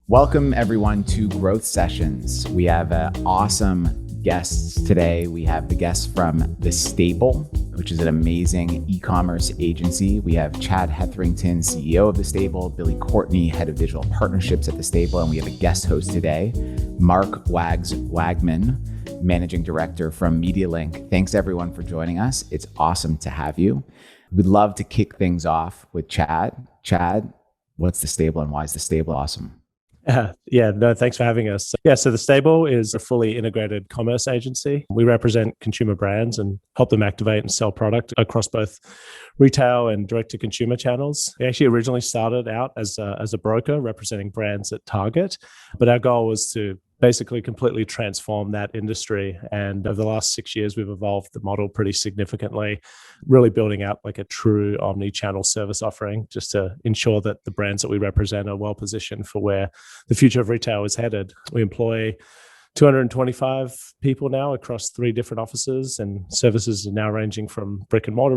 Welcome everyone to Growth Sessions. We have awesome guests today. We have the guests from The Stable, which is an amazing e-commerce agency. We have Chad Hetherington, CEO of The Stable, Billy Courtney, head of digital partnerships at The Stable, and we have a guest host today, Mark Wagman, managing director from Medialink. Thanks everyone for joining us. It's awesome to have you. We'd love to kick things off with Chad. Chad, what's The Stable and why is The Stable awesome? Thanks for having us. So The Stable is a fully integrated commerce agency. We represent consumer brands and help them activate and sell product across both retail and direct-to-consumer channels. We actually originally started out as a broker representing brands at Target, but our goal was to basically completely transform that industry. And over the last 6 years, we've evolved the model pretty significantly, really building out like a true omnichannel service offering just to ensure that the brands that we represent are well positioned for where the future of retail is headed. We employ 225 people now across 3 different offices, and services are now ranging from brick and mortar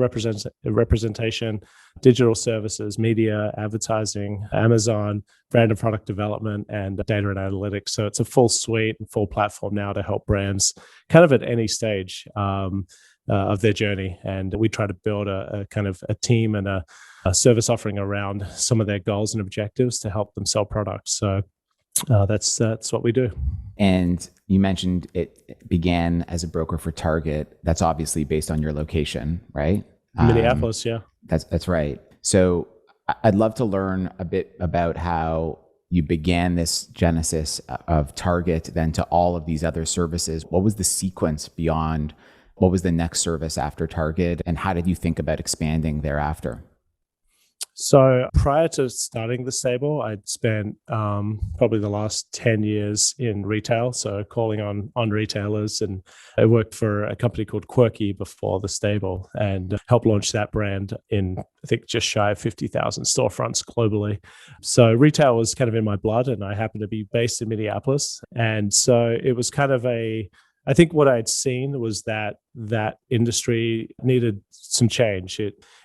representation, digital services, media, advertising, Amazon, brand and product development, and data and analytics. So it's a full suite and full platform now to help brands kind of at any stage of their journey. And we try to build a kind of a team and a service offering around some of their goals and objectives to help them sell products. So that's what we do. And you mentioned it began as a broker for Target. That's obviously based on your location, right? Minneapolis, yeah. That's right. So I'd love to learn a bit about how you began this genesis of Target, then to all of these other services. What was the sequence beyond? What was the next service after Target? And how did you think about expanding thereafter? So prior to starting The Stable, I'd spent probably the last 10 years in retail, so calling on retailers. And I worked for a company called Quirky before The Stable and helped launch that brand in, I think, just shy of 50,000 storefronts globally. So retail was kind of in my blood, and I happened to be based in Minneapolis. And so it was kind of I think what I'd seen was that industry needed some change.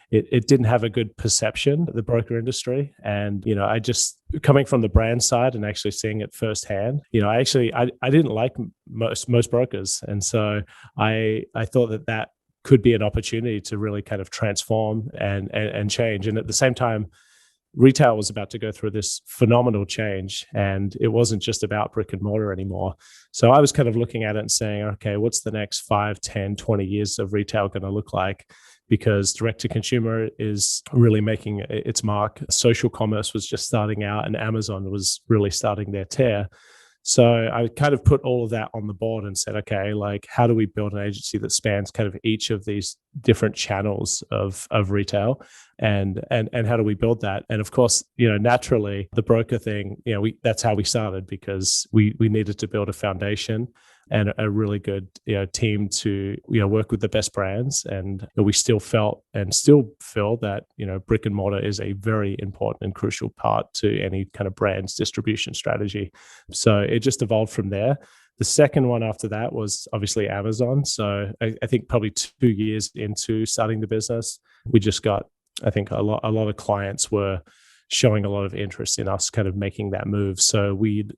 It didn't have a good perception, the broker industry. And, I just, coming from the brand side and actually seeing it firsthand, I didn't like most brokers. And so I thought that could be an opportunity to really kind of transform and change. And at the same time, retail was about to go through this phenomenal change, and it wasn't just about brick and mortar anymore. So I was kind of looking at it and saying, okay, what's the next 5, 10, 20 years of retail going to look like? Because direct-to-consumer is really making its mark. Social commerce was just starting out, and Amazon was really starting their tear. So I kind of put all of that on the board and said, okay, like, how do we build an agency that spans kind of each of these different channels of retail, and how do we build that? And of course, naturally, the broker thing, that's how we started, because we needed to build a foundation and a really good team to work with the best brands. And we still felt and still feel that brick and mortar is a very important and crucial part to any kind of brand's distribution strategy. So it just evolved from there. The second one after that was obviously Amazon. So I think probably 2 years into starting the business, we just got, I think a lot of clients were showing a lot of interest in us kind of making that move. So we'd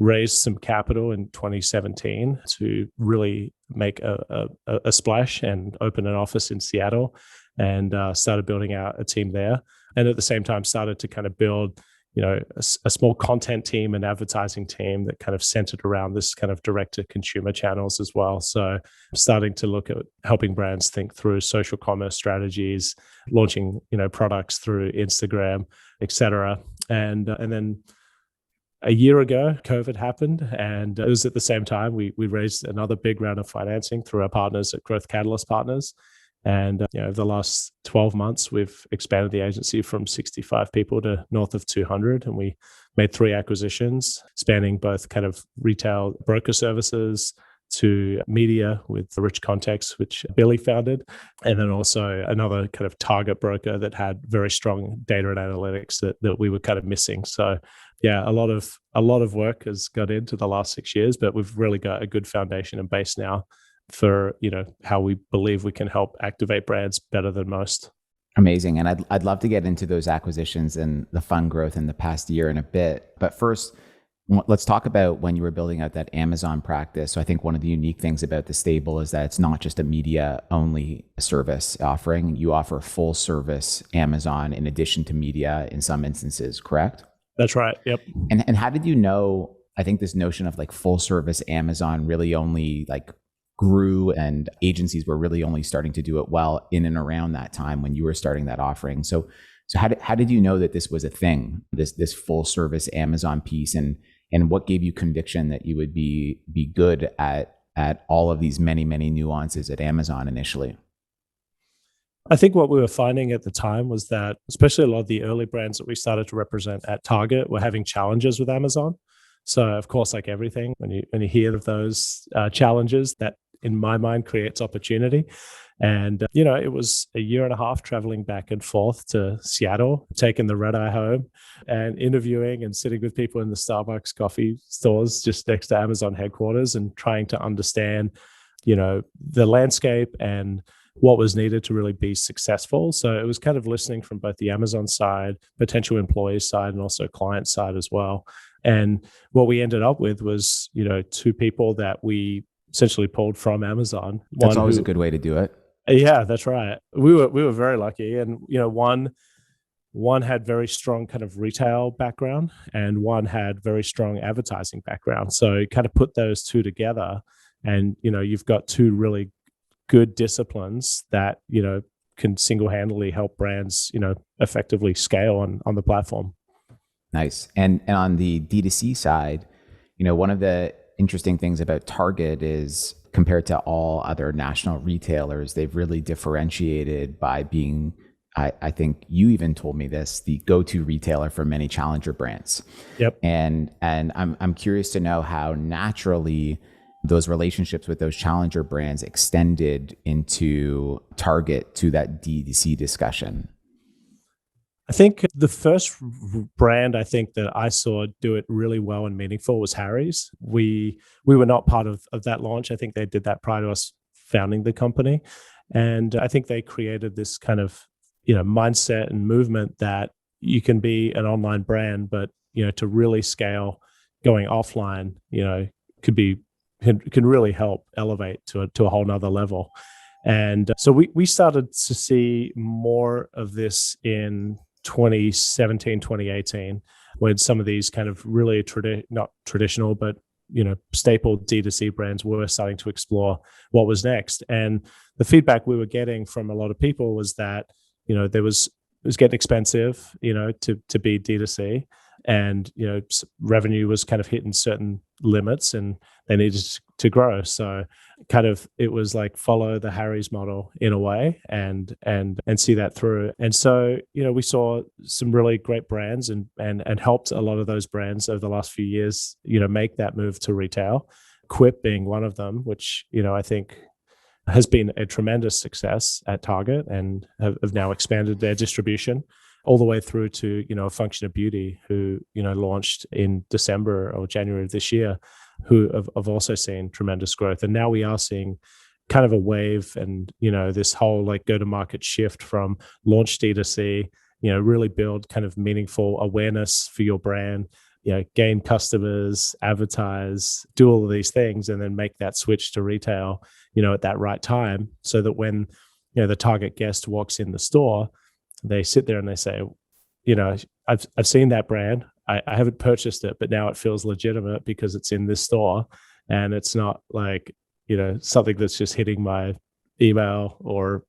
raised some capital in 2017 to really make a splash and open an office in Seattle, and started building out a team there. And at the same time started to kind of build a small content team and advertising team that kind of centered around this kind of direct-to-consumer channels as well. So starting to look at helping brands think through social commerce strategies, launching products through Instagram, etc. And then a year ago, COVID happened, and it was at the same time we raised another big round of financing through our partners at Growth Catalyst Partners. And over the last 12 months, we've expanded the agency from 65 people to north of 200. And we made 3 acquisitions spanning both kind of retail broker services to media with the Rich Context, which Billy founded, and then also another kind of target broker that had very strong data and analytics that we were kind of missing. So yeah, a lot of work has got into the last 6 years, but we've really got a good foundation and base now for how we believe we can help activate brands better than most. Amazing. And I'd love to get into those acquisitions and the fund growth in the past year in a bit. But first, Let's talk about when you were building out that Amazon practice. So I think one of the unique things about the stable is that it's not just a media only service offering. You offer full service Amazon in addition to media in some instances, correct? That's right. Yep. And how did you know, I think this notion of like full service Amazon really only like grew and agencies were really only starting to do it well in and around that time when you were starting that offering. So how did you know that this was a thing, this full service Amazon piece, and what gave you conviction that you would be good at all of these many nuances at Amazon initially? I think what we were finding at the time was that, especially a lot of the early brands that we started to represent at Target were having challenges with Amazon. So, of course, like everything, when you hear of those challenges, that in my mind creates opportunity. And, it was a year and a half traveling back and forth to Seattle, taking the red eye home and interviewing and sitting with people in the Starbucks coffee stores just next to Amazon headquarters and trying to understand, the landscape and what was needed to really be successful. So it was kind of listening from both the Amazon side, potential employee side, and also client side as well. And what we ended up with was, two people that we essentially pulled from Amazon. That's always a good way to do it. Yeah, that's right. We were very lucky, and one had very strong kind of retail background, and one had very strong advertising background. So you kind of put those two together, and you've got two really good disciplines that can single-handedly help brands effectively scale on the platform. Nice. And on the D2C side, one of the interesting things about Target is, compared to all other national retailers, they've really differentiated by being, I think you even told me this, the go-to retailer for many challenger brands. Yep. And I'm curious to know how naturally those relationships with those challenger brands extended into Target to that D2C discussion. I think the first brand I think that I saw do it really well and meaningful was Harry's. We were not part of that launch. I think they did that prior to us founding the company. And I think they created this kind of, mindset and movement that you can be an online brand, but, to really scale going offline, can really help elevate to a whole nother level. And so we started to see more of this in 2017, 2018, when some of these kind of really not traditional, but staple D2C brands were starting to explore what was next. And the feedback we were getting from a lot of people was that it was getting expensive, to be D2C, and revenue was kind of hitting certain limits, and they needed to grow. So kind of it was like follow the Harry's model in a way and see that through. And so we saw some really great brands and helped a lot of those brands over the last few years make that move to retail. Quip being one of them, which I think has been a tremendous success at Target and have now expanded their distribution all the way through to, A Function of Beauty, who, launched in December or January of this year, who have also seen tremendous growth. And now we are seeing kind of a wave and, this whole like go-to-market shift from launch D2C, really build kind of meaningful awareness for your brand, gain customers, advertise, do all of these things, and then make that switch to retail, at that right time, so that when, the target guest walks in the store, they sit there and they say, I've seen that brand. I haven't purchased it, but now it feels legitimate because it's in this store, and it's not like, something that's just hitting my email or,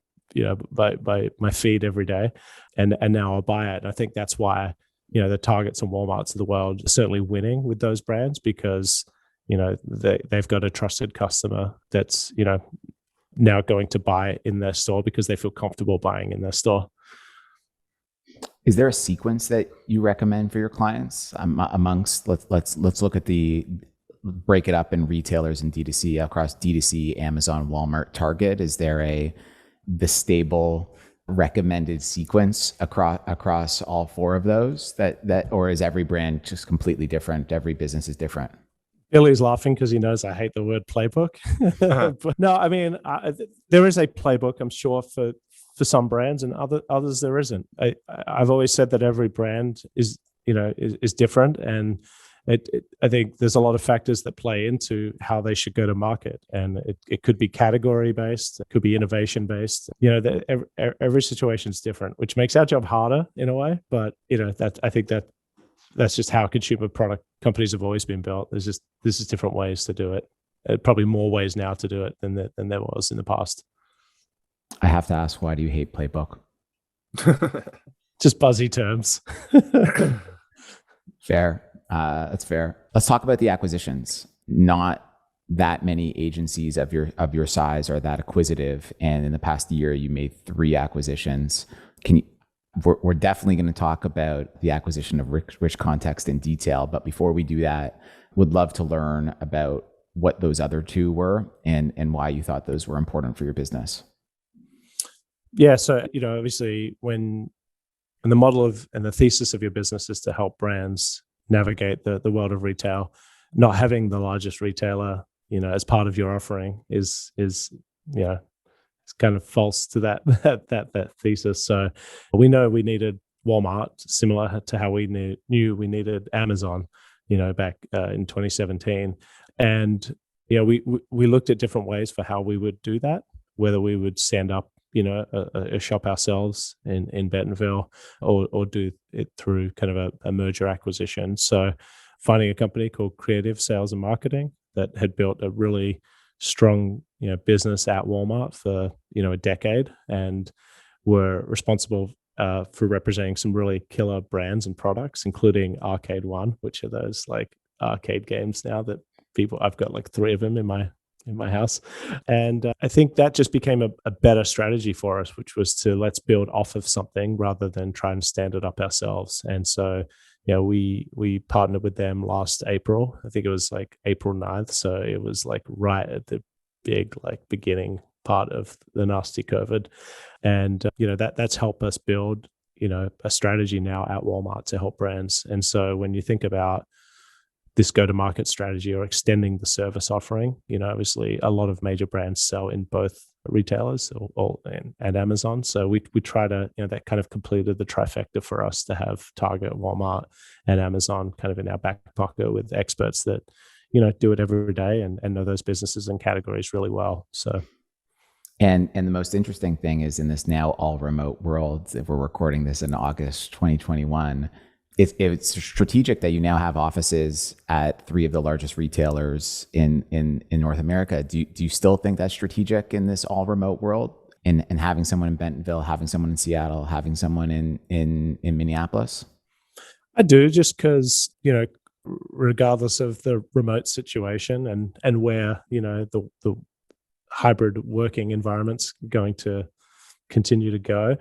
by my feed every day. And now I'll buy it. And I think that's why, the Targets and Walmarts of the world are certainly winning with those brands, because, they've got a trusted customer that's, now going to buy in their store because they feel comfortable buying in their store. Is there a sequence that you recommend for your clients amongst, let's look at break it up in retailers and D2C across D2C, Amazon, Walmart, Target? Is there the stable recommended sequence across all four of those that, or is every brand just completely different? Every business is different. Billy's laughing because he knows I hate the word playbook. But no, I mean, there is a playbook, I'm sure, for some brands, and others there isn't. I've always said that every brand is different, and I think there's a lot of factors that play into how they should go to market, and it could be category based, it could be innovation based. Every situation is different, which makes our job harder in a way. But I think that's just how consumer product companies have always been built. There's just different ways to do it. Probably more ways now to do it than there was in the past. I have to ask, why do you hate Playbook? Just buzzy terms. Fair. That's fair. Let's talk about the acquisitions. Not that many agencies of your size are that acquisitive, and in the past year, you made 3 acquisitions. We're definitely going to talk about the acquisition of Rich Context in detail, but before we do that, would love to learn about what those other 2 were and why you thought those were important for your business. Yeah, so obviously when the model and the thesis of your business is to help brands navigate the world of retail, not having the largest retailer, as part of your offering is it's kind of false to that thesis. So we know we needed Walmart, similar to how we knew we needed Amazon, back in 2017, and we looked at different ways for how we would do that, whether we would stand up a shop ourselves in Bentonville, or do it through kind of a merger acquisition. So finding a company called Creative Sales and Marketing that had built a really strong business at Walmart for a decade, and were responsible for representing some really killer brands and products, including Arcade One, which are those like arcade games now that I've got like 3 of them in my house. And I think that just became a better strategy for us, which was to let's build off of something rather than try and stand it up ourselves. And so, we partnered with them last April. I think it was like April 9th. So it was like right at the big, beginning part of the nasty COVID. And, that's helped us build, a strategy now at Walmart to help brands. And so when you think about this go-to-market strategy or extending the service offering, obviously a lot of major brands sell in both retailers and Amazon. So we try to, that kind of completed the trifecta for us to have Target, Walmart, and Amazon kind of in our back pocket with experts that, do it every day and know those businesses and categories really well. So. And the most interesting thing is, in this now all remote world, if we're recording this in August 2021, it's strategic that you now have offices at 3 of the largest retailers in North America. Do you still think that's strategic in this all remote world? And having someone in Bentonville, having someone in Seattle, having someone in Minneapolis? I do, just because, regardless of the remote situation and where, the hybrid working environment's going to continue to go,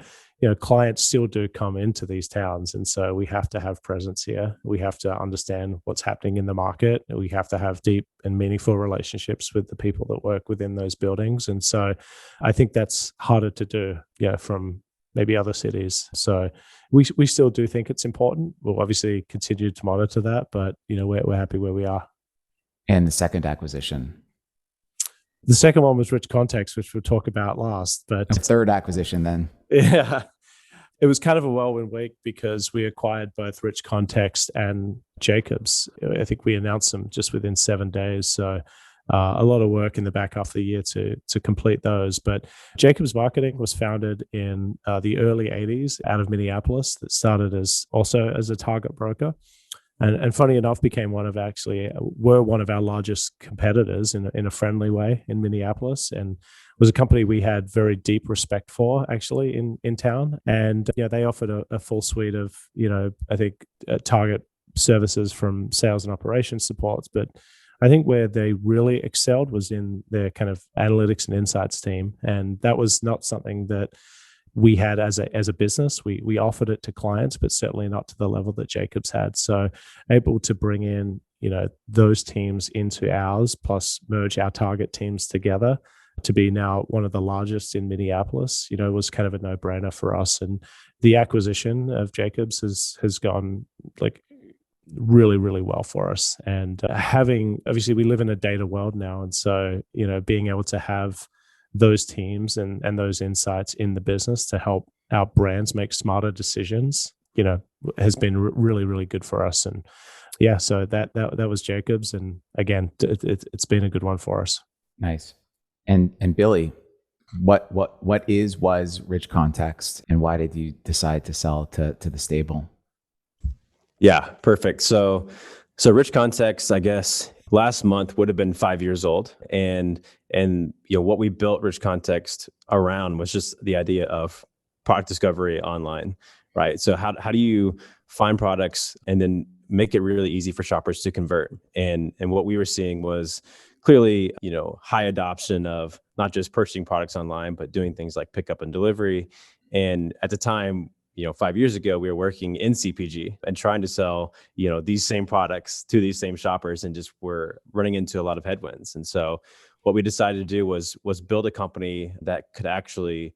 clients still do come into these towns. And so we have to have presence here. We have to understand what's happening in the market. We have to have deep and meaningful relationships with the people that work within those buildings. And so I think that's harder to do, from maybe other cities. So we still do think it's important. We'll obviously continue to monitor that, but, we're happy where we are. And the second acquisition? The second one was Rich Context, which we'll talk about last. But the third acquisition then? Yeah. It was kind of a whirlwind week because we acquired both Rich Context and Jacobs. I think we announced them just within 7 days. So a lot of work in the back half of the year to complete those. But Jacobs Marketing was founded in the early 80s out of Minneapolis, that started as a Target broker. And funny enough, became one of our largest competitors in a friendly way in Minneapolis, and was a company we had very deep respect for actually in town. And they offered a full suite of I think Target services from sales and operations supports. But I think where they really excelled was in their kind of analytics and insights team, and that was not something that we had as a business. We offered it to clients, but certainly not to the level that Jacobs had. So able to bring in, those teams into ours, plus merge our Target teams together to be now one of the largest in Minneapolis, was kind of a no-brainer for us. And the acquisition of Jacobs has gone like really, really well for us. And obviously we live in a data world now. And so, being able to have those teams and those insights in the business to help our brands make smarter decisions has been really, really good for us. And yeah, so that was Jacobs. And again, it's been a good one for us. Nice. And Billy, what was Rich Context, and why did you decide to sell to the stable? Yeah, perfect. So Rich Context, I guess last month would have been 5 years old, and what we built Rich Context around was just the idea of product discovery online, right? So how do you find products and then make it really easy for shoppers to convert? And what we were seeing was clearly, high adoption of not just purchasing products online, but doing things like pickup and delivery. And at the time, 5 years ago, we were working in CPG and trying to sell, these same products to these same shoppers, and just were running into a lot of headwinds. And so what we decided to do was build a company that could actually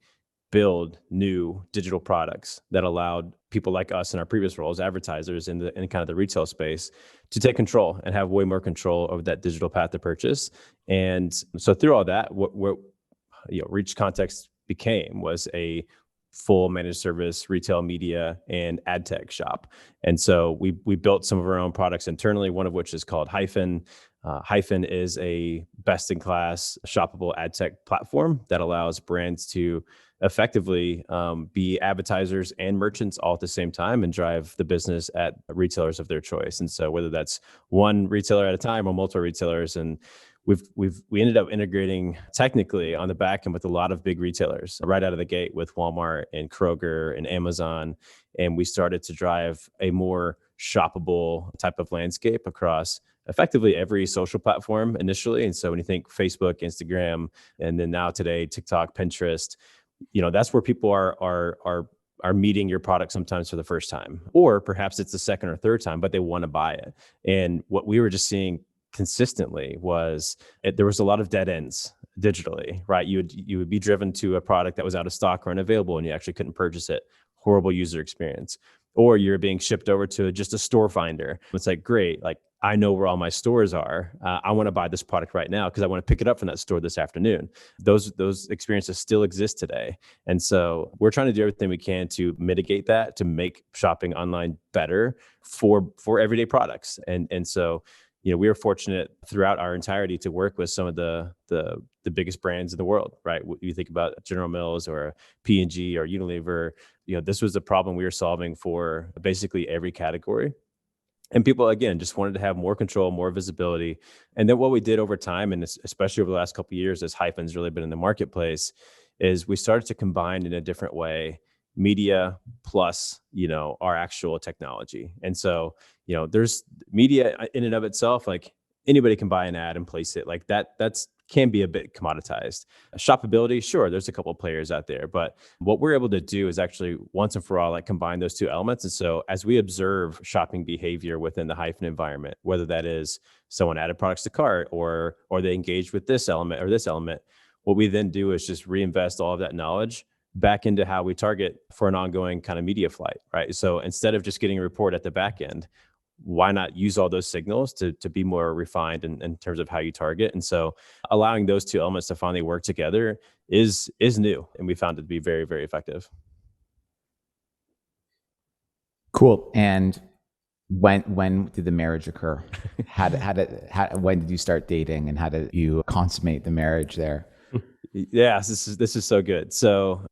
build new digital products that allowed people like us in our previous roles, advertisers in kind of the retail space, to take control and have way more control over that digital path to purchase. And so through all that, what Reach Context became was a full managed service retail media and ad tech shop. And so we built some of our own products internally, one of which is called Hyphen. Hyphen is a best-in-class shoppable ad tech platform that allows brands to effectively be advertisers and merchants all at the same time and drive the business at retailers of their choice. And so whether that's one retailer at a time or multiple retailers, and we ended up integrating technically on the back end with a lot of big retailers right out of the gate with Walmart and Kroger and Amazon. And we started to drive a more shoppable type of landscape across effectively every social platform initially. And so when you think Facebook, Instagram, and then now today, TikTok, Pinterest, that's where people are meeting your product sometimes for the first time, or perhaps it's the second or third time, but they want to buy it. And what we were just seeing consistently was there was a lot of dead ends digitally, right? You would be driven to a product that was out of stock or unavailable, and you actually couldn't purchase it. Horrible user experience. Or you're being shipped over to just a store finder. It's like, great, like I know where all my stores are. I want to buy this product right now because I want to pick it up from that store this afternoon. Those experiences still exist today. And so we're trying to do everything we can to mitigate that, to make shopping online better for everyday products. And so, we were fortunate throughout our entirety to work with some of the biggest brands in the world, right? You think about General Mills or P&G or Unilever, this was a problem we were solving for basically every category. And people, again, just wanted to have more control, more visibility. And then what we did over time, and especially over the last couple of years, as Hyphen's really been in the marketplace, is we started to combine in a different way media plus, our actual technology. And so, there's media in and of itself, like anybody can buy an ad and place it like that. Can be a bit commoditized. Shoppability, sure, there's a couple of players out there, but what we're able to do is actually once and for all, like combine those two elements. And so as we observe shopping behavior within the Hyphen environment, whether that is someone added products to cart or they engaged with this element or this element, what we then do is just reinvest all of that knowledge back into how we target for an ongoing kind of media flight, right? So instead of just getting a report at the back end, why not use all those signals to be more refined in terms of how you target? And so allowing those two elements to finally work together is new. And we found it to be very, very effective. Cool. And when did the marriage occur? When did you start dating, and how did you consummate the marriage there? Yeah, this is so good. So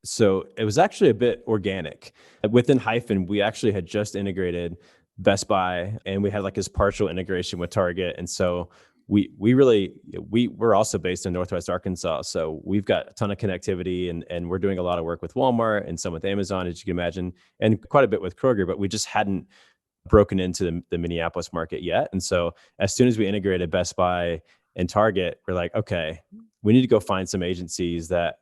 it was actually a bit organic. Within Hyphen, we actually had just integrated Best Buy, and we had like this partial integration with Target. And so we're also based in Northwest Arkansas. So we've got a ton of connectivity, and we're doing a lot of work with Walmart and some with Amazon, as you can imagine, and quite a bit with Kroger, but we just hadn't broken into the Minneapolis market yet. And so as soon as we integrated Best Buy and Target, we're like, okay, we need to go find some agencies that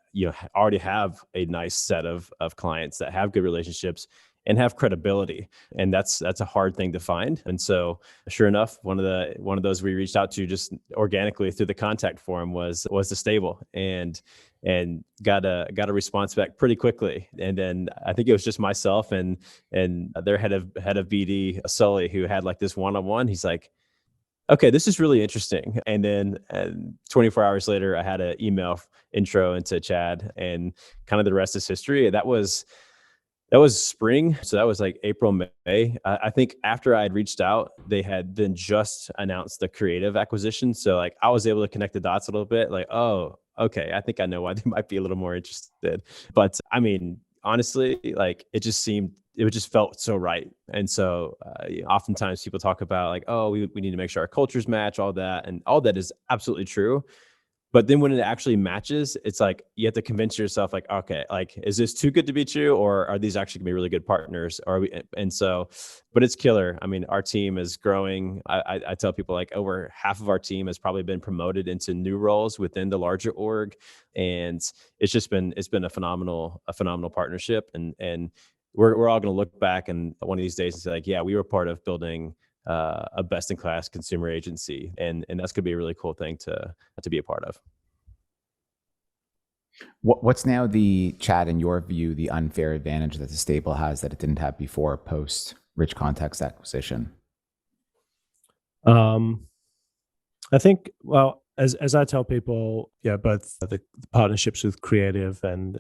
already have a nice set of clients that have good relationships and have credibility. And that's a hard thing to find. And so sure enough, one of those we reached out to just organically through the contact form was the stable, and got a response back pretty quickly. And then I think it was just myself and their head of BD, Sully, who had like this one-on-one. He's like, okay, this is really interesting. And then 24 hours later, I had an email intro into Chad, and kind of the rest is history. That was That was spring. So that was like April, May. I think after I had reached out, they had then just announced the creative acquisition. So like I was able to connect the dots a little bit like, oh, okay, I think I know why they might be a little more interested. But I mean, honestly, like it just felt so right. And so oftentimes people talk about like, oh, we need to make sure our cultures match, all that. And all that is absolutely true. But then when it actually matches, it's like you have to convince yourself, like, okay, like, is this too good to be true, or are these actually gonna be really good partners? Or are we? And so, but it's killer. I mean, our team is growing. I tell people like over half of our team has probably been promoted into new roles within the larger org, and it's been a phenomenal partnership, and we're all gonna look back and one of these days and say like, yeah, we were part of building a best-in-class consumer agency, and that's going to be a really cool thing to be a part of. What's now the, Chad, in your view, the unfair advantage that the stable has that it didn't have before post Rich Context acquisition? I think, well, as I tell people, yeah, both the partnerships with Creative and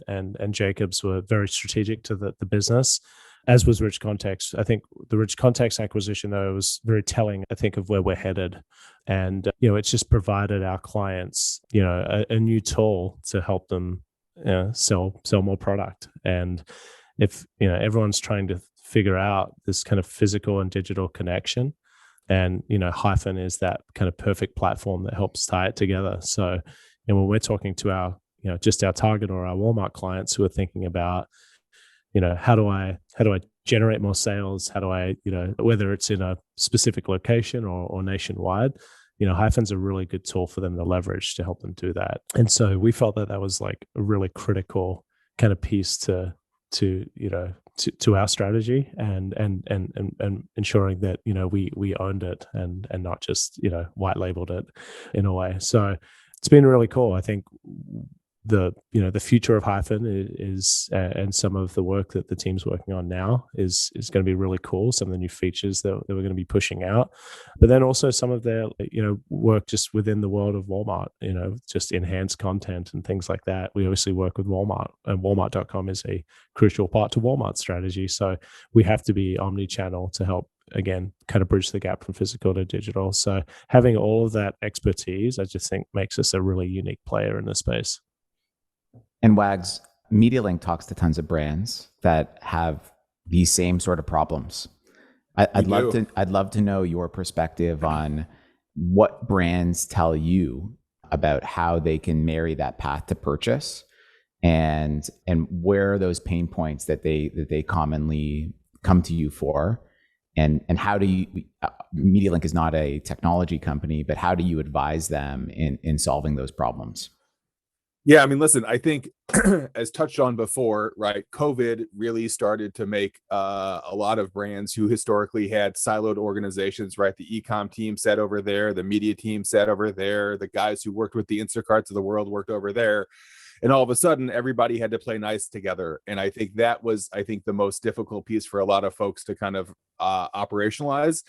Jacobs were very strategic to the business, as was Rich Context. I think the Rich Context acquisition, though, was very telling, I think, of where we're headed. And, it's just provided our clients, a new tool to help them sell more product. And if, everyone's trying to figure out this kind of physical and digital connection, and, Hyphen is that kind of perfect platform that helps tie it together. So, when we're talking to our, just our Target or our Walmart clients who are thinking about, how do I generate more sales? How do I, whether it's in a specific location or nationwide, Hyphen's a really good tool for them to leverage to help them do that. And so we felt that was like a really critical kind of piece to our strategy and ensuring that, we owned it and not just, white labeled it in a way. So it's been really cool. I think the future of Hyphen is and some of the work that the team's working on now is going to be really cool. Some of the new features that we're going to be pushing out, but then also some of their work just within the world of Walmart, just enhanced content and things like that. We obviously work with Walmart, and Walmart.com is a crucial part to Walmart's strategy. So we have to be omnichannel to help, again, kind of bridge the gap from physical to digital. So having all of that expertise, I just think makes us a really unique player in this space. And Wags, Medialink talks to tons of brands that have these same sort of problems. I'd love to know your perspective on what brands tell you about how they can marry that path to purchase, and where are those pain points that they commonly come to you for, and how do you? Medialink is not a technology company, but how do you advise them in solving those problems? Yeah, I mean, listen, I think as touched on before, right, COVID really started to make a lot of brands who historically had siloed organizations, right? The e-com team sat over there, the media team sat over there, the guys who worked with the Instacarts of the world worked over there. And all of a sudden, everybody had to play nice together. And I think that was, the most difficult piece for a lot of folks to kind of operationalize.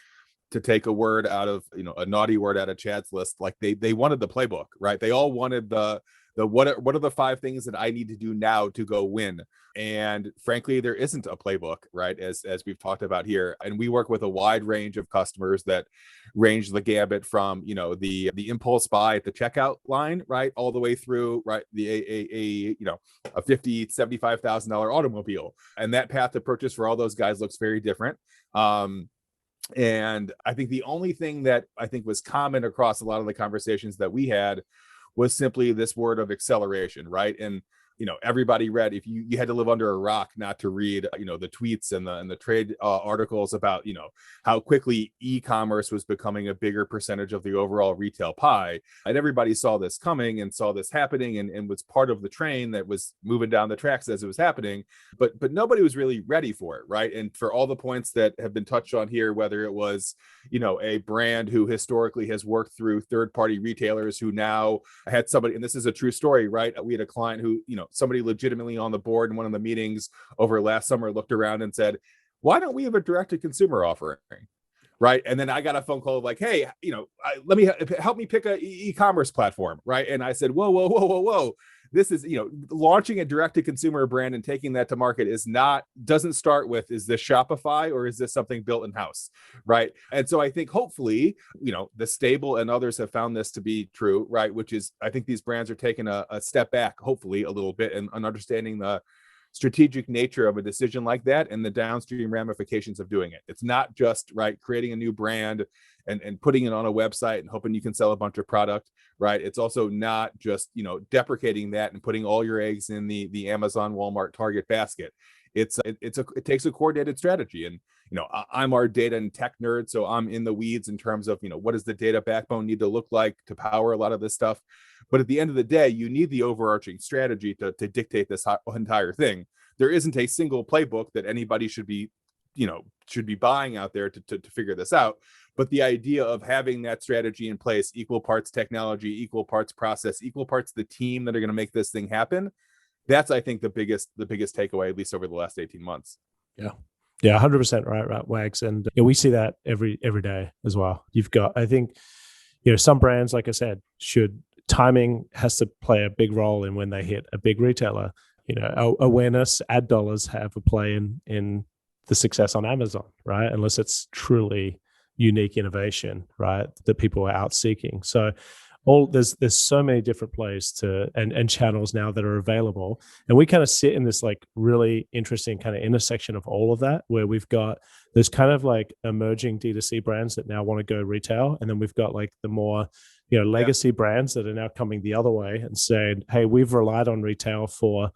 To take a word out of, a naughty word out of Chad's list, like they wanted the playbook, right? They all wanted the what are the 5 things that I need to do now to go win? And frankly, there isn't a playbook, right? As we've talked about here. And we work with a wide range of customers that range the gambit from, the impulse buy at the checkout line, right? All the way through, right? A $50,000, $75,000 automobile. And that path to purchase for all those guys looks very different. And I think the only thing that I think was common across a lot of the conversations that we had was simply this word of acceleration, right? And everybody read, if you had to live under a rock not to read the tweets and the trade articles about how quickly e-commerce was becoming a bigger percentage of the overall retail pie, and everybody saw this coming and saw this happening and was part of the train that was moving down the tracks as it was happening, but nobody was really ready for it, right? And for all the points that have been touched on here, whether it was a brand who historically has worked through third-party retailers who now had somebody, and this is a true story, right? We had a client who somebody legitimately on the board in one of the meetings over last summer looked around and said, why don't we have a direct-to-consumer offering? right? And then I got a phone call of like, hey, let me help me pick a e-commerce platform, right? And I said, whoa. This is, launching a direct to consumer brand and taking that to market doesn't start with, is this Shopify or is this something built in house, right? And so I think hopefully, the Stable and others have found this to be true, right? Which is, I think these brands are taking a step back, hopefully a little bit, and understanding the strategic nature of a decision like that and the downstream ramifications of doing it. It's not just creating a new brand and putting it on a website and hoping you can sell a bunch of product, right? It's also not just, deprecating that and putting all your eggs in the Amazon, Walmart, Target basket. It takes a coordinated strategy. And, I'm our data and tech nerd, so I'm in the weeds in terms of, what does the data backbone need to look like to power a lot of this stuff? But at the end of the day, you need the overarching strategy to dictate this entire thing. There isn't a single playbook that anybody should be buying out there to figure this out. But the idea of having that strategy in place, equal parts technology, equal parts process, equal parts the team that are going to make this thing happen, that's, I think, the biggest takeaway, at least over the last 18 months. Yeah, 100% right, Wags. And we see that every day as well. You've got, I think, some brands, like I said, timing has to play a big role in when they hit a big retailer. Awareness, ad dollars have a play in the success on Amazon, right? Unless it's truly unique innovation, right, that people are out seeking. So there's so many different plays and channels now that are available, and we kind of sit in this really interesting kind of intersection of all of that, where there's kind of emerging D2C brands that now want to go retail, and then we've got the more legacy brands that are now coming the other way and saying, hey, we've relied on retail for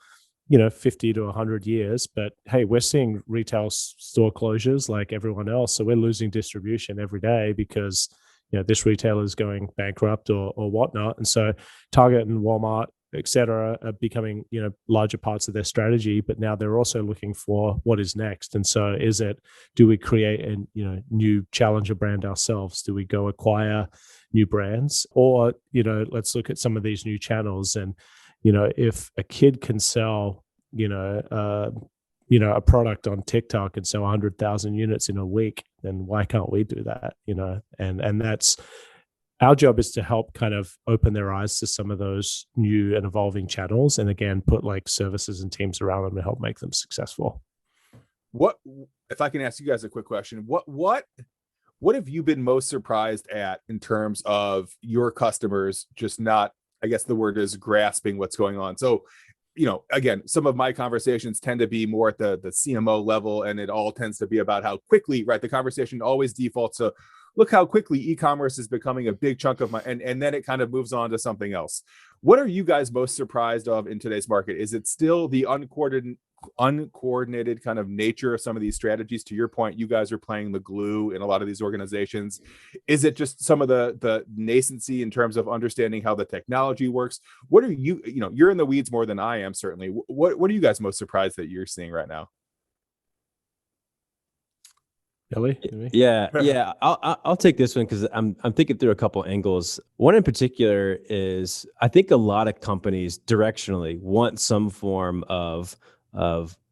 50 to 100 years, but hey, we're seeing retail store closures like everyone else, so we're losing distribution every day because this retailer is going bankrupt or whatnot. And so Target and Walmart, et cetera, are becoming, larger parts of their strategy, but now they're also looking for what is next. And so do we create a, new challenger brand ourselves? Do we go acquire new brands? Or, let's look at some of these new channels. And, if a kid can sell, a product on TikTok and sell 100,000 units in a week, then why can't we do that? And that's our job, is to help kind of open their eyes to some of those new and evolving channels, and again, put services and teams around them to help make them successful. What, if I can ask you guys a quick question, what have you been most surprised at in terms of your customers just not, I guess the word is, grasping what's going on? So, again, some of my conversations tend to be more at the CMO level, and it all tends to be about how quickly, right? The conversation always defaults to, look how quickly e-commerce is becoming a big chunk of and then it kind of moves on to something else. What are you guys most surprised of in today's market? Is it still the uncoordinated kind of nature of some of these strategies? To your point, you guys are playing the glue in a lot of these organizations. Is it just some of the nascency in terms of understanding how the technology works? What are you're in the weeds more than I am, certainly. What are you guys most surprised that you're seeing right now? Billy? Yeah. I'll take this one because I'm thinking through a couple angles. One in particular is, I think a lot of companies directionally want some form of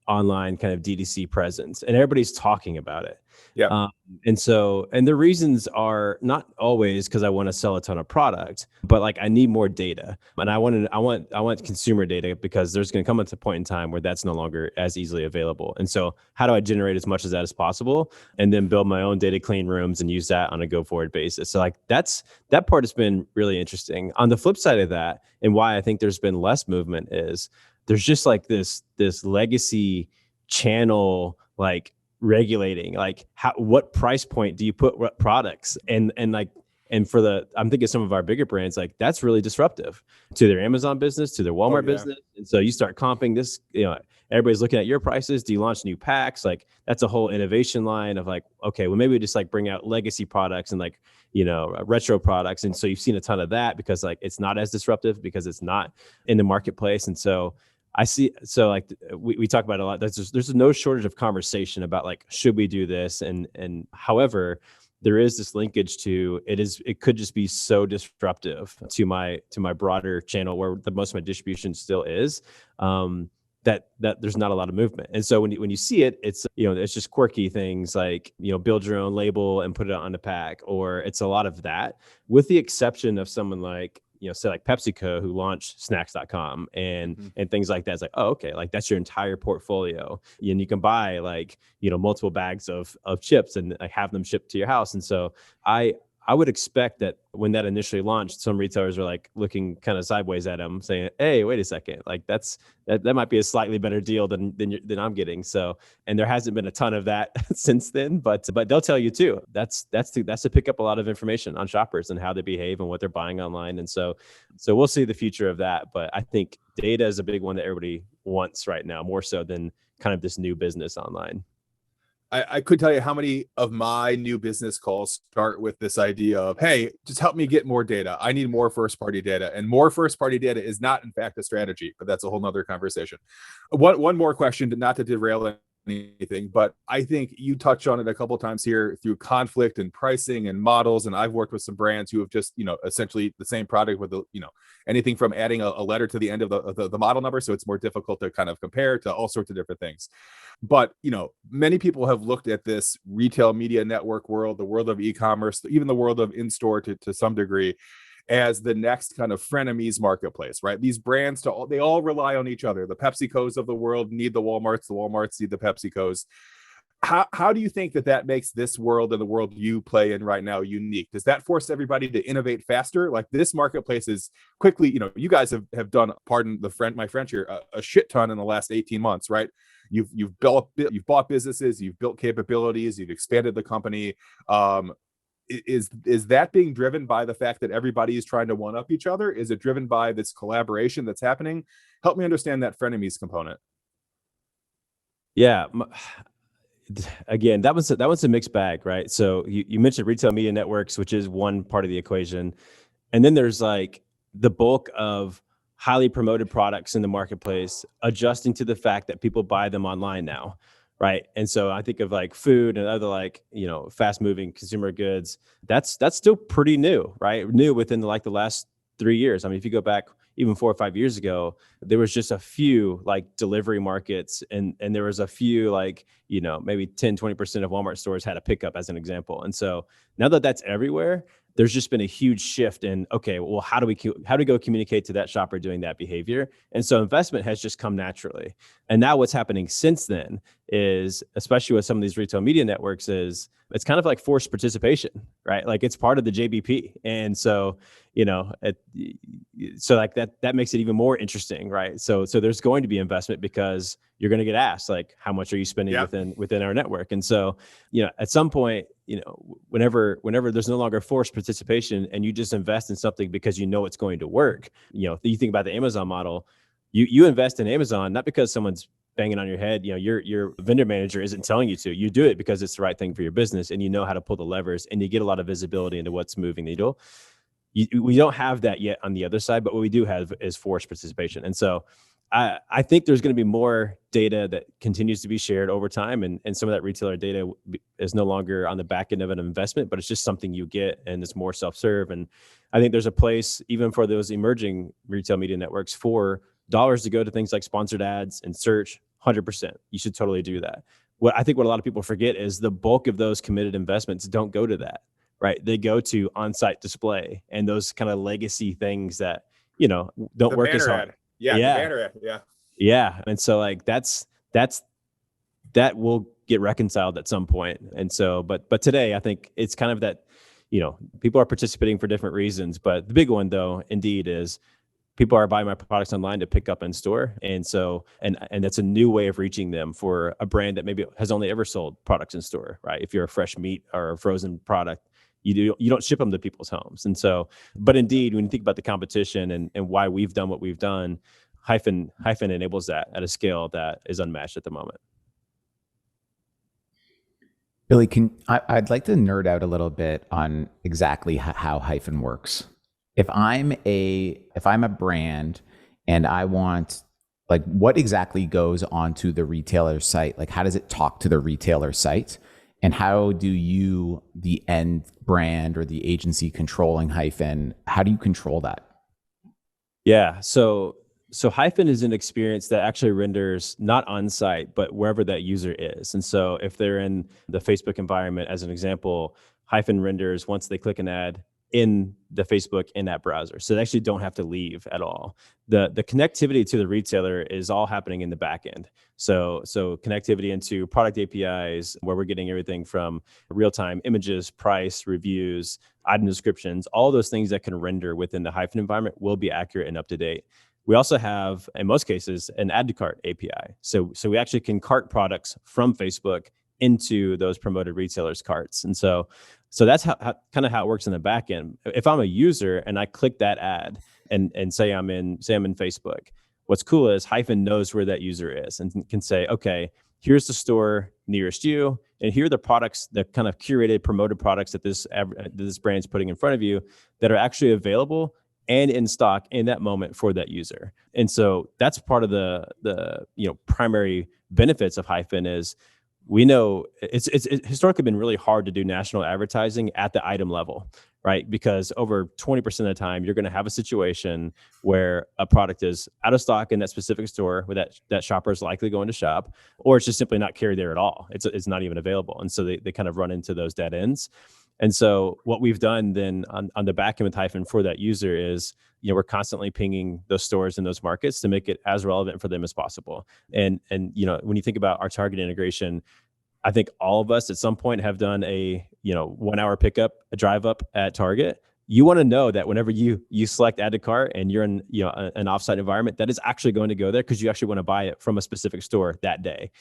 online kind of DTC presence, and everybody's talking about it. Yeah. And the reasons are not always because I want to sell a ton of product, but I need more data, and I want consumer data, because there's going to come a point in time where that's no longer as easily available. And so how do I generate as much of that as possible, and then build my own data clean rooms and use that on a go forward basis? So that part has been really interesting. On the flip side of that, and why I think there's been less movement, is there's just this legacy channel regulating, what price point do you put what products, and I'm thinking some of our bigger brands, that's really disruptive to their Amazon business, to their Walmart business. And so you start comping this, everybody's looking at your prices. Do you launch new packs? That's a whole innovation line of okay, well, maybe we just bring out legacy products and retro products. And so you've seen a ton of that because it's not as disruptive, because it's not in the marketplace. And so I see, we talk about it a lot. There's no shortage of conversation about should we do this? And however, there is this linkage to it could just be so disruptive to my broader channel, where the most of my distribution still is, that there's not a lot of movement. And so when you see it, it's, it's just quirky things like, build your own label and put it on the pack, or it's a lot of that, with the exception of someone like, say like PepsiCo, who launched snacks.com and things like that. It's like, oh, okay, like that's your entire portfolio. And you can buy like, multiple bags of chips and like have them shipped to your house. And so I would expect that when that initially launched, some retailers were like looking kind of sideways at them, saying, "Hey, wait a second, like that might be a slightly better deal than I'm getting." So, and there hasn't been a ton of that since then, but they'll tell you too. That's to pick up a lot of information on shoppers and how they behave and what they're buying online. And so we'll see the future of that. But I think data is a big one that everybody wants right now, more so than kind of this new business online. I could tell you how many of my new business calls start with this idea of, hey, just help me get more data. I need more first party data, and more first party data is not in fact a strategy, but that's a whole nother conversation. One more question, not to derail anything, but I think you touch on it a couple of times here through conflict and pricing and models. And I've worked with some brands who have just, essentially the same product with anything from adding a letter to the end of the model number. So it's more difficult to kind of compare to all sorts of different things. But, many people have looked at this retail media network world, the world of e-commerce, even the world of in-store to some degree, as the next kind of frenemies marketplace, right? These brands, they all rely on each other. The PepsiCos of the world need the Walmarts need the PepsiCos. How do you think that makes this world and the world you play in right now unique? Does that force everybody to innovate faster? Like, this marketplace is quickly, you guys have done, pardon my French here, a shit ton in the last 18 months, right? You've bought businesses, you've built capabilities, you've expanded the company. Is that being driven by the fact that everybody is trying to one up each other? Is it driven by this collaboration that's happening? Help me understand that frenemies component. Yeah. Again, that was a mixed bag, right? So you mentioned retail media networks, which is one part of the equation. And then there's like the bulk of highly promoted products in the marketplace adjusting to the fact that people buy them online now. Right. And so I think of like food and other like, fast moving consumer goods. That's still pretty new, right? New within the last 3 years. I mean, if you go back even 4 or 5 years ago, there was just a few like delivery markets and there was a few like, maybe 10-20% of Walmart stores had a pickup as an example. And so now that that's everywhere, there's just been a huge shift in, okay, well, how do we go communicate to that shopper doing that behavior? And so investment has just come naturally. And now what's happening since then is, especially with some of these retail media networks, is it's kind of like forced participation, right? Like it's part of the JBP. And so, so like that makes it even more interesting, right? So there's going to be investment because you're going to get asked, like, how much are you spending within our network? And so, at some point, whenever there's no longer forced participation and you just invest in something because it's going to work, you think about the Amazon model, you invest in Amazon, not because someone's banging on your head, your vendor manager isn't telling you to. You do it because it's the right thing for your business and you know how to pull the levers and you get a lot of visibility into what's moving the needle. We don't have that yet on the other side, but what we do have is forced participation. And so I think there's going to be more data that continues to be shared over time. And some of that retailer data is no longer on the back end of an investment, but it's just something you get and it's more self-serve. And I think there's a place even for those emerging retail media networks for dollars to go to things like sponsored ads and search. 100%. You should totally do that. What a lot of people forget is the bulk of those committed investments don't go to that, right? They go to on-site display and those kind of legacy things that, don't work as hard. Yeah. The banner ad. Yeah. Yeah. And so like that will get reconciled at some point. And so, but today I think it's kind of that, people are participating for different reasons, but the big one though, indeed, is people are buying my products online to pick up in store. And so, and that's a new way of reaching them for a brand that maybe has only ever sold products in store, right? If you're a fresh meat or a frozen product, you don't ship them to people's homes. And so, but indeed, when you think about the competition and why we've done what we've done, Hyphen enables that at a scale that is unmatched at the moment. Billy, I'd like to nerd out a little bit on exactly how Hyphen works. If I'm a brand and I want, like, what exactly goes onto the retailer site? Like, how does it talk to the retailer site? And how do you, the end brand or the agency controlling Hyphen, how do you control that? Yeah. So So Hyphen is an experience that actually renders not on site, but wherever that user is. And so if they're in the Facebook environment, as an example, Hyphen renders once they click an ad in the Facebook in-app browser. So they actually don't have to leave at all. The connectivity to the retailer is all happening in the back end. So connectivity into product APIs, where we're getting everything from real-time images, price, reviews, item descriptions, all those things that can render within the Hyphen environment will be accurate and up to date. We also have, in most cases, an add to cart API. So we actually can cart products from Facebook into those promoted retailers' carts. And so that's how kind of how it works in the back end. If I'm a user and I click that ad and say I'm in Facebook, what's cool is Hyphen knows where that user is and can say, okay, here's the store nearest you, and here are the products, the kind of curated, promoted products that this brand's putting in front of you that are actually available and in stock in that moment for that user. And so that's part of the primary benefits of Hyphen is we know it's historically been really hard to do national advertising at the item level, right? Because over 20% of the time, you're going to have a situation where a product is out of stock in that specific store where that shopper is likely going to shop, or it's just simply not carried there at all. It's not even available. And so they kind of run into those dead ends. And so what we've done then on the back end with Hyphen for that user is, we're constantly pinging those stores in those markets to make it as relevant for them as possible. And when you think about our target integration, I think all of us at some point have done a 1 hour pickup, a drive up at Target. You want to know that whenever you select add to cart and you're in an offsite environment, that is actually going to go there because you actually want to buy it from a specific store that day.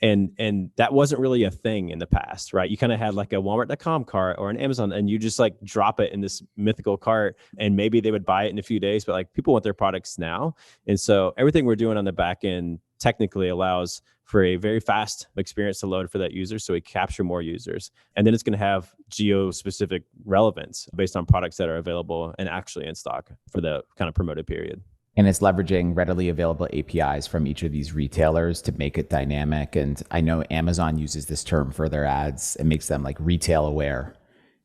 And that wasn't really a thing in the past, right? You kind of had like a Walmart.com cart or an Amazon, and you just like drop it in this mythical cart, and maybe they would buy it in a few days, but like people want their products now. And so everything we're doing on the back end technically allows for a very fast experience to load for that user, so we capture more users. And then it's going to have geo-specific relevance based on products that are available and actually in stock for the kind of promoted period. And it's leveraging readily available APIs from each of these retailers to make it dynamic. And I know Amazon uses this term for their ads. It makes them like retail aware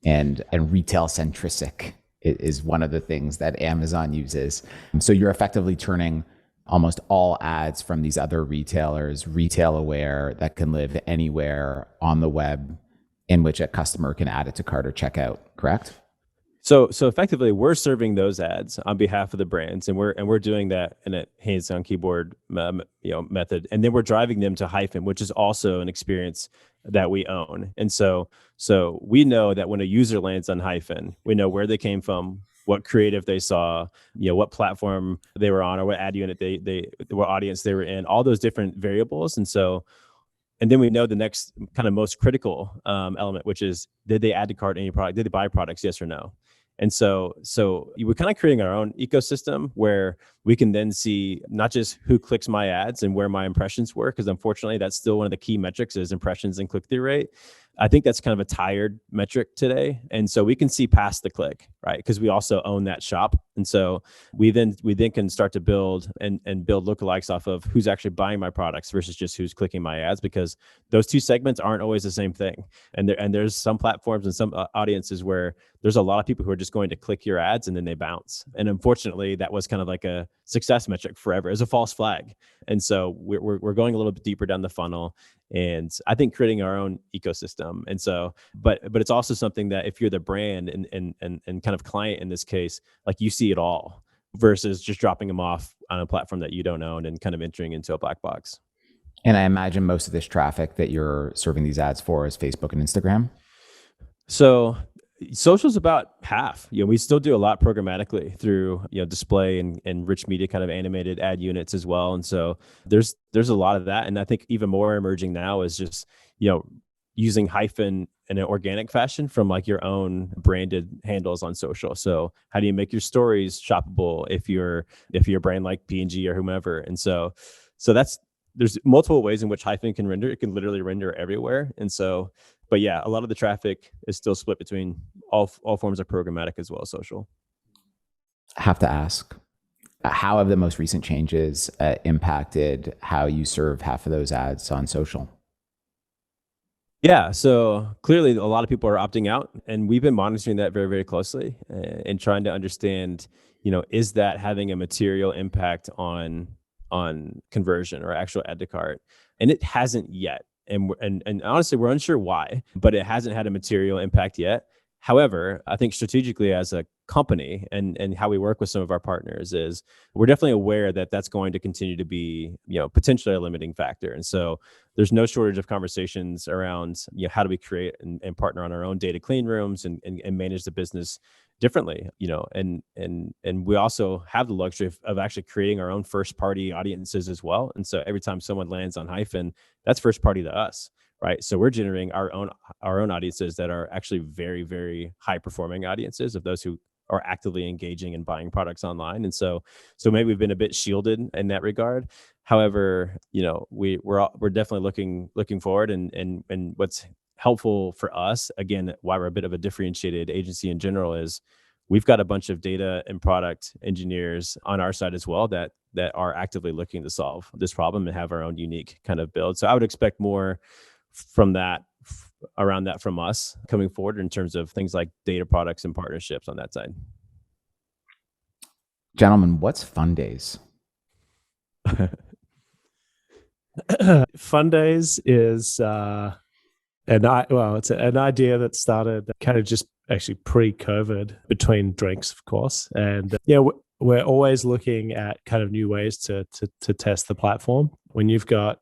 and retail centric is one of the things that Amazon uses. So you're effectively turning almost all ads from these other retailers retail aware that can live anywhere on the web in which a customer can add it to cart or checkout, correct? So effectively, we're serving those ads on behalf of the brands, and we're doing that in a hands-on keyboard method, and then we're driving them to Hyphen, which is also an experience that we own. And so we know that when a user lands on Hyphen, we know where they came from, what creative they saw, what platform they were on, or what ad unit what audience they were in, all those different variables, and then we know the next kind of most critical element, which is, did they add to cart any product? Did they buy products? Yes or no? And so we're kind of creating our own ecosystem where we can then see not just who clicks my ads and where my impressions were, because unfortunately that's still one of the key metrics is impressions and click-through rate. I think that's kind of a tired metric today. And so we can see past the click, right? Because we also own that shop. And so we then can start to build and build lookalikes off of who's actually buying my products versus just who's clicking my ads, because those two segments aren't always the same thing. And there's some platforms and some audiences where there's a lot of people who are just going to click your ads and then they bounce. And unfortunately, that was kind of like a success metric forever as a false flag. And so we're going a little bit deeper down the funnel, and I think creating our own ecosystem. And so, but it's also something that if you're the brand and kind of client in this case, like you see it all versus just dropping them off on a platform that you don't own and kind of entering into a black box. And I imagine most of this traffic that you're serving these ads for is Facebook and Instagram. So social's about half. We still do a lot programmatically through display and rich media kind of animated ad units as well. And so there's a lot of that. And I think even more emerging now is just using Hyphen in an organic fashion from like your own branded handles on social. So how do you make your stories shoppable if you're a brand like P&G or whomever? And so there's multiple ways in which Hyphen can render. It can literally render everywhere. And so, but yeah, a lot of the traffic is still split between all forms of programmatic as well as social. I have to ask, how have the most recent changes impacted how you serve half of those ads on social? Yeah, so clearly a lot of people are opting out, and we've been monitoring that very, very closely and trying to understand, is that having a material impact on conversion or actual add to cart? And it hasn't yet. And honestly, we're unsure why, but it hasn't had a material impact yet. However, I think strategically as a company and how we work with some of our partners is we're definitely aware that that's going to continue to be, potentially a limiting factor. And so there's no shortage of conversations around, how do we create and partner on our own data clean rooms and manage the business differently, and we also have the luxury of actually creating our own first party audiences as well. And so every time someone lands on Hyphen, that's first party to us. Right. So we're generating our own audiences that are actually very, very high performing audiences of those who are actively engaging and buying products online. And so maybe we've been a bit shielded in that regard. However, we're definitely looking forward, and what's helpful for us, again, why we're a bit of a differentiated agency in general, is we've got a bunch of data and product engineers on our side as well that are actively looking to solve this problem and have our own unique kind of build. So I would expect more from that around that from us coming forward in terms of things like data products and partnerships on that side. Gentlemen, what's Fun Days? Fun Days is it's an idea that started kind of just actually pre-COVID, between drinks, of course. And we're always looking at kind of new ways to test the platform. When you've got,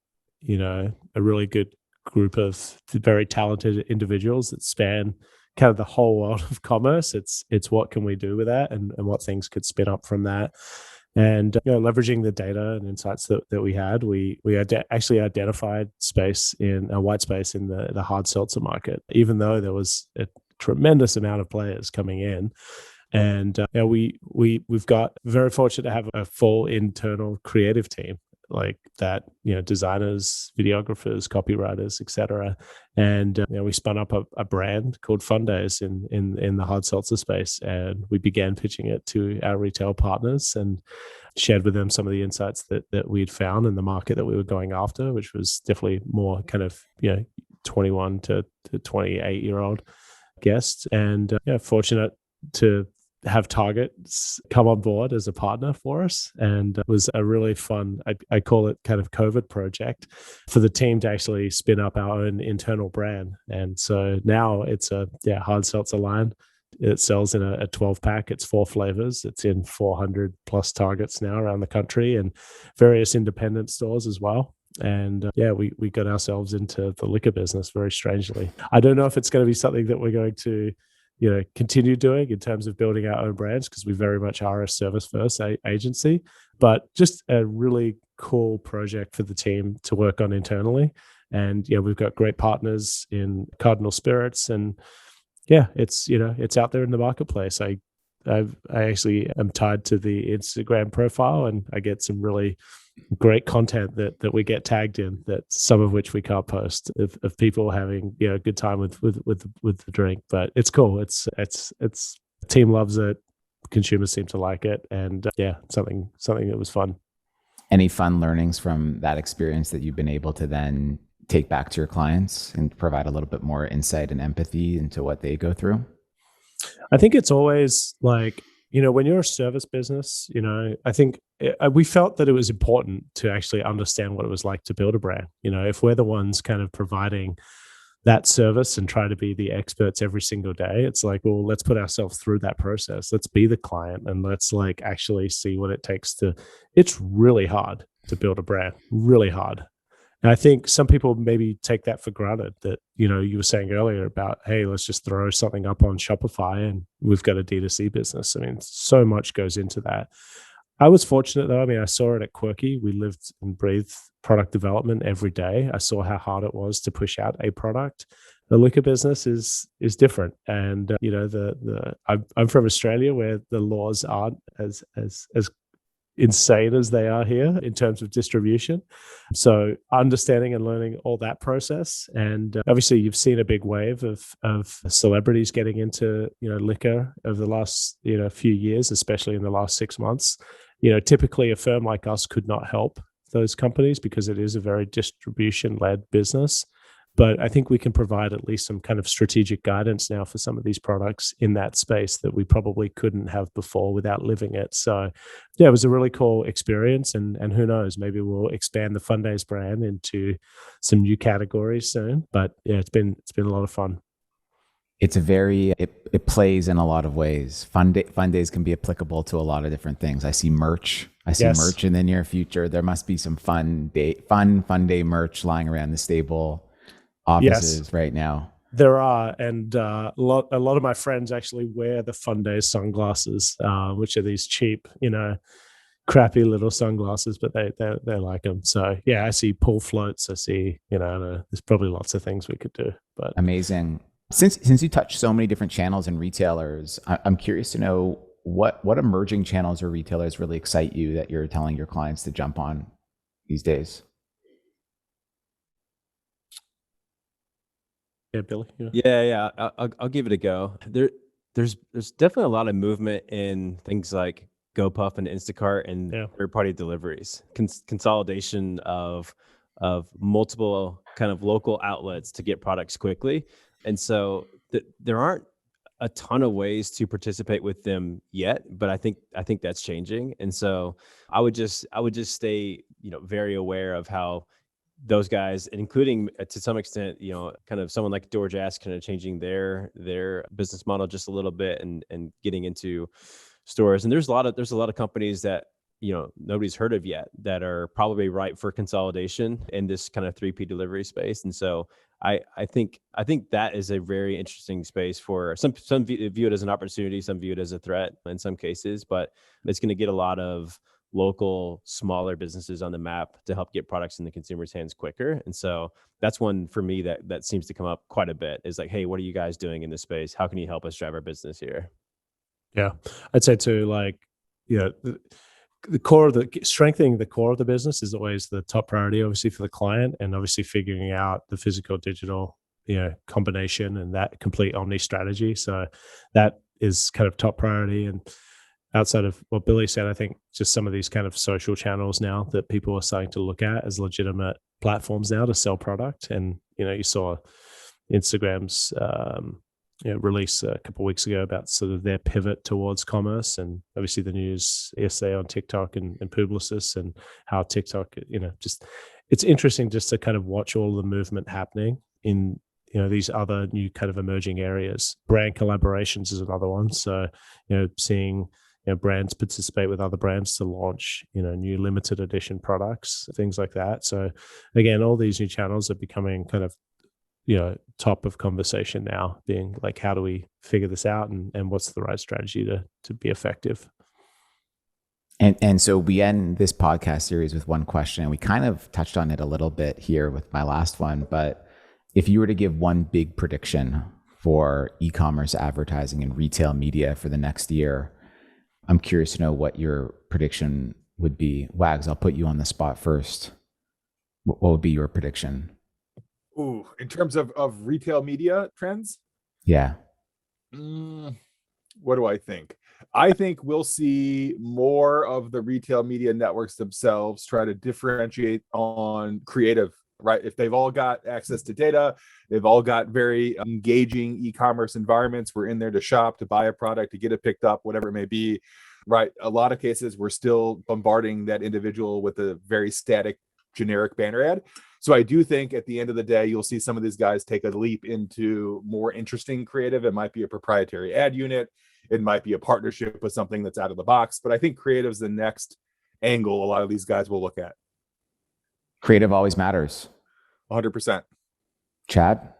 a really good group of very talented individuals that span kind of the whole world of commerce, it's what can we do with that, and what things could spin up from that. And leveraging the data and insights that we had, we actually identified white space in the hard seltzer market, even though there was a tremendous amount of players coming in. And we've got very fortunate to have a full internal creative team like that, designers, videographers, copywriters, etc. And we spun up a brand called Fun Days in the hard seltzer space, and we began pitching it to our retail partners and shared with them some of the insights that we'd found in the market that we were going after, which was definitely more kind of 21 to 28-year-old guests. And fortunate to have Target come on board as a partner for us, and it was a really fun, I call it kind of COVID project, for the team to actually spin up our own internal brand. And so now it's a hard seltzer line. It sells in a 12-pack. It's 4 flavors. It's in 400 plus Targets now around the country, and various independent stores as well. And we got ourselves into the liquor business very strangely. I don't know if it's going to be something that we're going to continue doing in terms of building our own brands, because we very much are a service first agency, but just a really cool project for the team to work on internally. And we've got great partners in Cardinal Spirits, and it's out there in the marketplace. I actually am tied to the Instagram profile, and I get some really great content that we get tagged in, that some of which we can't post, of people having a good time with the drink. But it's cool. It's team loves it. Consumers seem to like it, and something that was fun. Any fun learnings from that experience that you've been able to then take back to your clients and provide a little bit more insight and empathy into what they go through? I think it's always like, when you're a service business, I think we felt that it was important to actually understand what it was like to build a brand. If we're the ones kind of providing that service and try to be the experts every single day, it's like, well, let's put ourselves through that process. Let's be the client, and let's like actually see what it takes it's really hard to build a brand, really hard. And I think some people maybe take that for granted, that, you were saying earlier about, hey, let's just throw something up on Shopify and we've got a D2C business. I mean, so much goes into that. I was fortunate though. I mean, I saw it at Quirky. We lived and breathed product development every day. I saw how hard it was to push out a product. The liquor business is different. And, I'm from Australia, where the laws aren't as insane as they are here in terms of distribution. So understanding and learning all that process. And obviously you've seen a big wave of celebrities getting into, liquor over the last, few years, especially in the last 6 months. Typically a firm like us could not help those companies because it is a very distribution-led business. But I think we can provide at least some kind of strategic guidance now for some of these products in that space that we probably couldn't have before without living it. So yeah, it was a really cool experience. And who knows, maybe we'll expand the Fun Days brand into some new categories soon. But yeah, it's been a lot of fun. It's it plays in a lot of ways. Fun days can be applicable to a lot of different things. I see merch in the near future. There must be some fun day merch lying around the stable offices right now. There are, and a lot of my friends actually wear the Fun Days sunglasses, which are these cheap, crappy little sunglasses, but they like them. So yeah, I see pool floats. I see, there's probably lots of things we could do. But amazing. Since you touch so many different channels and retailers, I'm curious to know what emerging channels or retailers really excite you that you're telling your clients to jump on these days. Yeah, Billy. Yeah. I'll give it a go. There's definitely a lot of movement in things like GoPuff and Instacart and third-party deliveries, consolidation of multiple kind of local outlets to get products quickly. And so there aren't a ton of ways to participate with them yet, but I think that's changing. And so I would just stay, very aware of how those guys, including to some extent, kind of someone like DoorDash kind of changing their business model just a little bit and getting into stores. And there's a lot of companies that nobody's heard of yet that are probably ripe for consolidation in this kind of 3P delivery space. And so I think that is a very interesting space for some view it as an opportunity, some view it as a threat in some cases, but it's going to get a lot of local smaller businesses on the map to help get products in the consumer's hands quicker. And so that's one for me that seems to come up quite a bit, is like, hey, what are you guys doing in this space? How can you help us drive our business here? Yeah, I'd say too, the core of strengthening the core of the business is always the top priority, obviously, for the client, and obviously figuring out the physical digital combination and that complete omni strategy. So that is kind of top priority. And outside of what Billy said, I think just some of these kind of social channels now that people are starting to look at as legitimate platforms now to sell product. And you saw Instagram's release a couple of weeks ago about sort of their pivot towards commerce, and obviously the news yesterday on TikTok and Publicis, and how TikTok, it's interesting just to kind of watch all the movement happening in these other new kind of emerging areas. Brand collaborations is another one. So seeing brands participate with other brands to launch new limited edition products, things like that. So again, all these new channels are becoming kind of top of conversation now, being like, how do we figure this out, and what's the right strategy to be effective? And so we end this podcast series with one question, and we kind of touched on it a little bit here with my last one, but if you were to give one big prediction for e-commerce advertising and retail media for the next year, I'm curious to know what your prediction would be. Wags, I'll put you on the spot first. What would be your prediction? Ooh, in terms of retail media trends? Yeah. What do I think? I think we'll see more of the retail media networks themselves try to differentiate on creative, right? If they've all got access to data, they've all got very engaging e-commerce environments. We're in there to shop, to buy a product, to get it picked up, whatever it may be, right? A lot of cases, we're still bombarding that individual with a very static, generic banner ad. So I do think at the end of the day, you'll see some of these guys take a leap into more interesting creative. It might be a proprietary ad unit. It might be a partnership with something that's out of the box. But I think creative is the next angle a lot of these guys will look at. Creative always matters. 100%. Chad?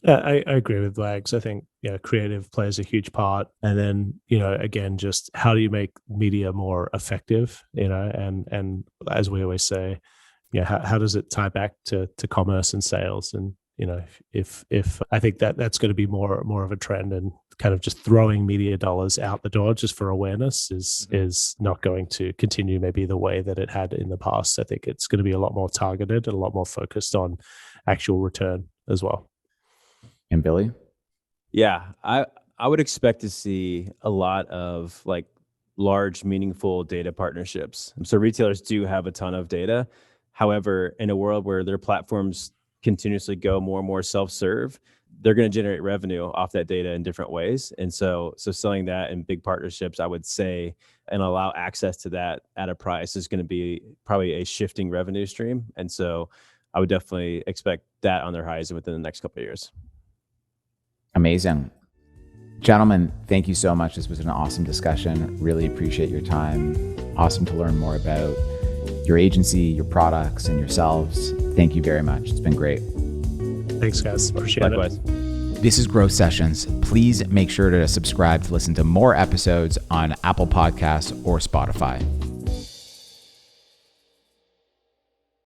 I agree with Wags. I think creative plays a huge part. And then, again, just how do you make media more effective, and as we always say, how does it tie back to commerce and sales? And if I think that's going to be more of a trend, and kind of just throwing media dollars out the door just for awareness is not going to continue maybe the way that it had in the past. I think it's going to be a lot more targeted and a lot more focused on actual return as well. And Billy? Yeah, I would expect to see a lot of like large, meaningful data partnerships. So retailers do have a ton of data. However, in a world where their platforms continuously go more and more self-serve, they're going to generate revenue off that data in different ways. And so selling that in big partnerships, I would say, and allow access to that at a price is going to be probably a shifting revenue stream. And so I would definitely expect that on their horizon within the next couple of years. Amazing. Gentlemen, thank you so much. This was an awesome discussion. Really appreciate your time. Awesome to learn more about your agency, your products, and yourselves. Thank you very much. It's been great. Thanks, guys. Appreciate Likewise. it. This is Growth Sessions. Please make sure to subscribe to listen to more episodes on Apple Podcasts or Spotify.